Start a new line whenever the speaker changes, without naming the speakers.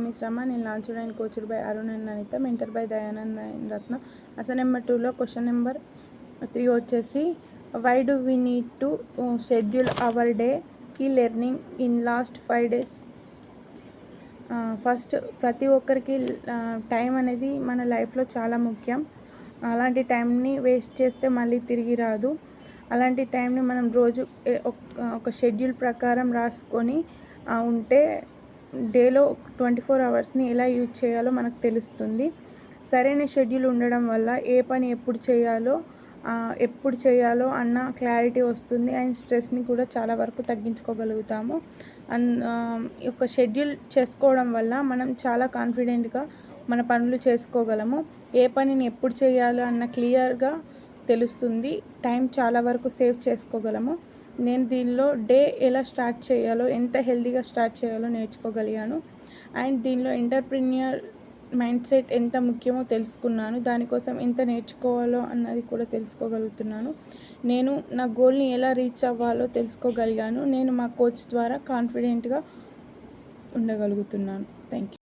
Journey శ్రమ. నేను launched and coached by Arun and Anitha, mentor by Dayanand and Ratna. Assign number 2లో question number 3 వచ్చేసి why do we need to schedule our day key learning in last 5 days. First ప్రతి ఒక్కరికి time అనేది మన లైఫ్లో చాలా ముఖ్యం. అలాంటి టైంని వేస్ట్ చేస్తే మళ్ళీ తిరిగి రాదు. అలాంటి టైంని మనం రోజు ఒక షెడ్యూల్ ప్రకారం రాసుకొని ఉంటే డేలో 24 అవర్స్ని ఎలా యూజ్ చేయాలో మనకు తెలుస్తుంది. సరైన షెడ్యూల్ ఉండడం వల్ల ఏ పని ఎప్పుడు చేయాలో అన్న క్లారిటీ వస్తుంది. అండ్ స్ట్రెస్ని కూడా చాలా వరకు తగ్గించుకోగలుగుతాము. ఒక షెడ్యూల్ చేసుకోవడం వల్ల మనం చాలా కాన్ఫిడెంట్గా మన పనులు చేసుకోగలము. ఏ పనిని ఎప్పుడు చేయాలో అన్న క్లియర్గా తెలుస్తుంది. టైం చాలా వరకు సేవ్ చేసుకోగలము. నేను దీనిలో డే ఎలా స్టార్ట్ చేయాలో, ఎంత హెల్తీగా స్టార్ట్ చేయాలో నేర్చుకోగలిగాను. అండ్ దీనిలో ఎంటర్‌ప్రెన్యూర్ మైండ్ సెట్ ఎంత ముఖ్యమో తెలుసుకున్నాను. దానికోసం ఎంత నేర్చుకోవాలో అన్నది కూడా తెలుసుకోగలుగుతున్నాను. నేను నా గోల్ని ఎలా రీచ్ అవ్వాలో తెలుసుకోగలిగాను. నేను మా కోచ్ ద్వారా కాన్ఫిడెంట్గా ఉండగలుగుతున్నాను. Thank you.